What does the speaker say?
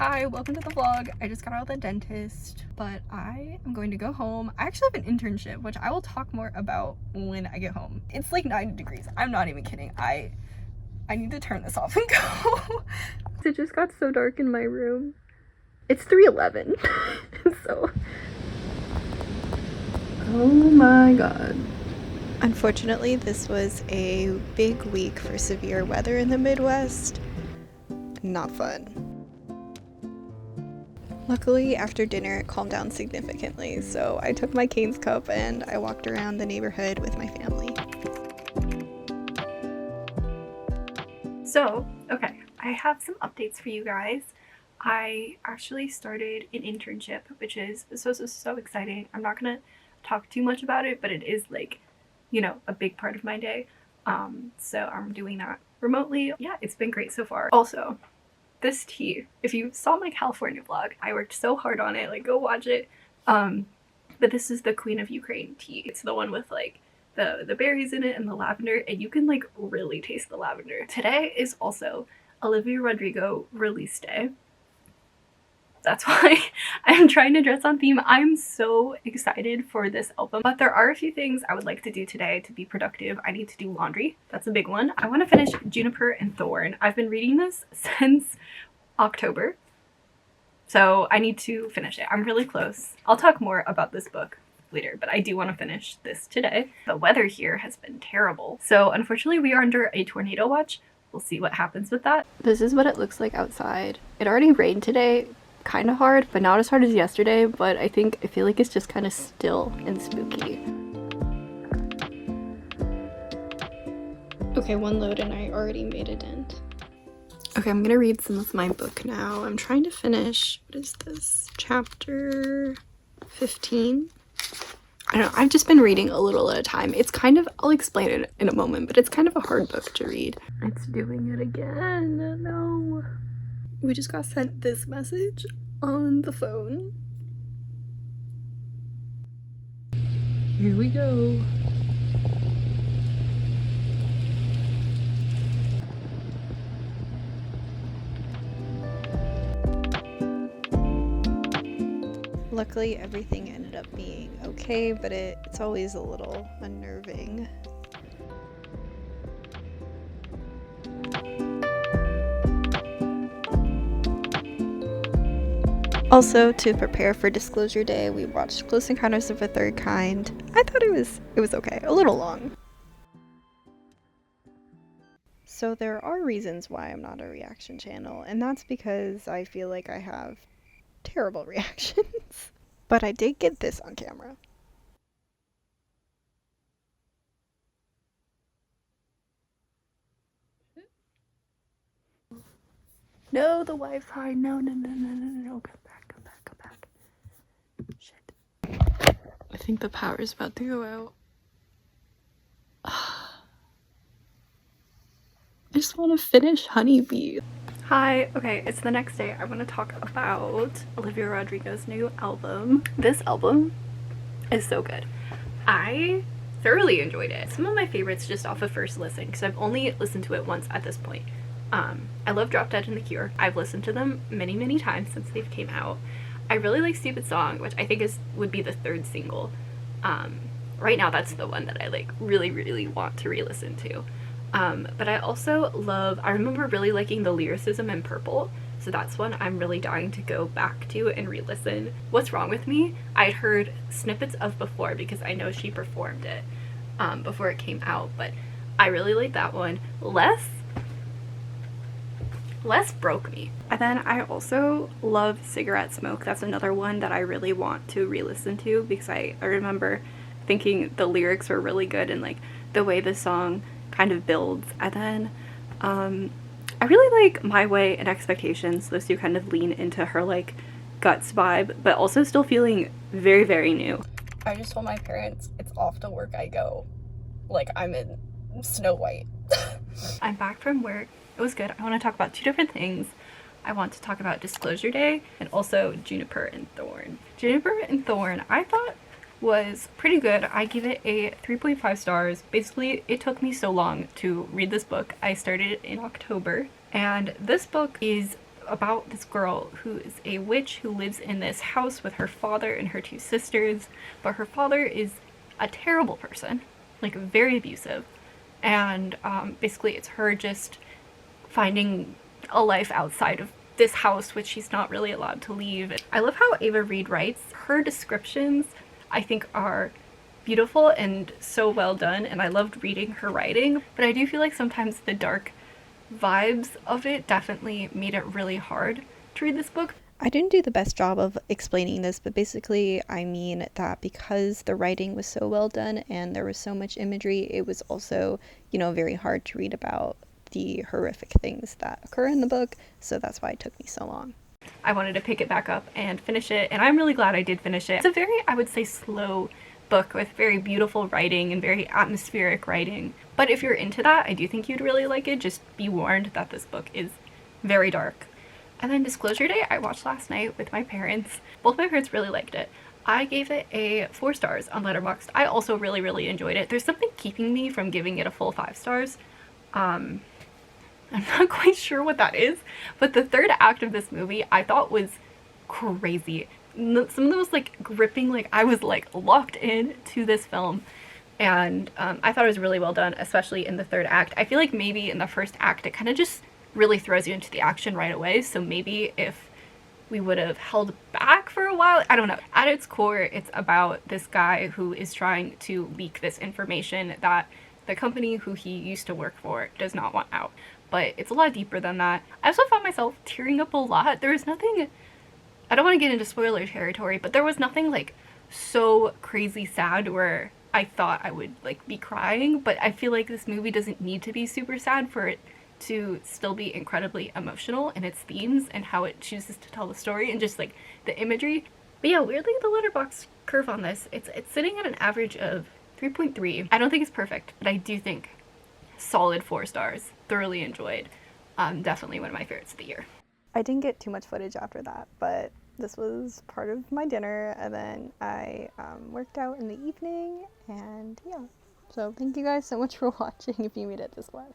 Hi, welcome to the vlog. I just got out of the dentist, but I am going to go home. I actually have an internship, which I will talk more about when I get home. It's like 90 degrees. I'm not even kidding. I need to turn this off and go. It just got so dark in my room. It's 3:11. So, oh my god. Unfortunately, this was a big week for severe weather in the Midwest. Not fun. Luckily, after dinner, it calmed down significantly, so I took my Cane's cup and I walked around the neighborhood with my family. So, okay, I have some updates for you guys. I actually started an internship, which is so exciting. I'm not gonna talk too much about it, but it is like, you know, a big part of my day. So I'm doing that remotely. Yeah, it's been great so far. Also, this tea, if you saw my California vlog, I worked so hard on it, like go watch it. But this is the Queen of Ukraine tea. It's the one with like the berries in it and the lavender, and you can like really taste the lavender. Today is also Olivia Rodrigo release day. That's why I'm trying to dress on theme. I'm so excited for this album, but there are a few things I would like to do today to be productive. I need to do laundry. That's a big one. I want to finish Juniper and Thorn. I've been reading this since October, so I need to finish it. I'm really close. I'll talk more about this book later, but I do want to finish this today. The weather here has been terrible, so unfortunately we are under a tornado watch. We'll see what happens with that. This is what it looks like outside. It already rained today, kind of hard, but not as hard as yesterday, but I feel like it's just kind of still and spooky. Okay, one load and I already made a dent. Okay, I'm gonna read some of my book now. I'm trying to finish, what is this, chapter 15? I don't know, I've just been reading a little at a time. It's kind of, I'll explain it in a moment, but it's kind of a hard book to read. It's doing it again, no. We just got sent this message on the phone. Here we go. Luckily, everything ended up being okay, but it's always a little unnerving. Also, to prepare for Disclosure Day, we watched Close Encounters of a Third Kind. I thought it was okay, a little long. So there are reasons why I'm not a reaction channel, and that's because I feel like I have terrible reactions. But I did get this on camera. No, the Wi-Fi, no, come back. Shit. I think the power is about to go out. I just want to finish Honeybee. Hi, okay, it's the next day. I want to talk about Olivia Rodrigo's new album. This album is so good. I thoroughly enjoyed it. Some of my favorites just off of first listen, because I've only listened to it once at this point. I love Drop Dead and The Cure. I've listened to them many times since they've came out. I really like Stupid Song, which I think would be the third single. Right now that's the one that I like really want to re-listen to. But I also I remember really liking the lyricism in Purple, so that's one I'm really dying to go back to and re-listen. What's Wrong With Me, I'd heard snippets of before because I know she performed it before it came out, but I really like that one. Less broke me. And then I also love Cigarette Smoke. That's another one that I really want to re-listen to because I remember thinking the lyrics were really good and like the way the song kind of builds. And then I really like My Way and Expectations. Those two kind of lean into her like guts vibe, but also still feeling very new. I just told my parents it's off to work I go. Like I'm in Snow White. I'm back from work. It was good. I want to talk about two different things. I want to talk about Disclosure Day and also Juniper and Thorn. Juniper and Thorn I thought was pretty good. I give it a 3.5 stars. Basically, it took me so long to read this book. I started it in October, and this book is about this girl who is a witch who lives in this house with her father and her two sisters, but her father is a terrible person, like very abusive, and basically it's her just finding a life outside of this house, which she's not really allowed to leave. I love how Ava Reed writes. Her descriptions, I think, are beautiful and so well done, and I loved reading her writing, but I do feel like sometimes the dark vibes of it definitely made it really hard to read this book. I didn't do the best job of explaining this, but basically I mean that because the writing was so well done and there was so much imagery, it was also, very hard to read about the horrific things that occur in the book, so that's why it took me so long. I wanted to pick it back up and finish it, and I'm really glad I did finish it. It's a very, I would say, slow book with very beautiful writing and very atmospheric writing. But if you're into that, I do think you'd really like it. Just be warned that this book is very dark. And then Disclosure Day, I watched last night with my parents. Both my parents really liked it. I gave it a 4 stars on Letterboxd. I also really, really enjoyed it. There's something keeping me from giving it a full 5 stars. I'm not quite sure what that is, but the third act of this movie I thought was crazy. Some of the most gripping, I was locked in to this film, and I thought it was really well done, especially in the third act. I feel like maybe in the first act it kind of just really throws you into the action right away, so maybe if we would have held back for a while, I don't know. At its core, it's about this guy who is trying to leak this information that the company who he used to work for does not want out. But it's a lot deeper than that. I also found myself tearing up a lot. There was nothing, I don't want to get into spoiler territory, but there was nothing so crazy sad where I thought I would be crying, but I feel like this movie doesn't need to be super sad for it to still be incredibly emotional in its themes and how it chooses to tell the story and just the imagery. But yeah, weirdly the letterbox curve on this, it's sitting at an average of 3.3. I don't think it's perfect, but I do think solid 4 stars. Thoroughly enjoyed. Definitely one of my favorites of the year. I didn't get too much footage after that, but this was part of my dinner, and then I worked out in the evening, and yeah. So thank you guys so much for watching if you made it this far.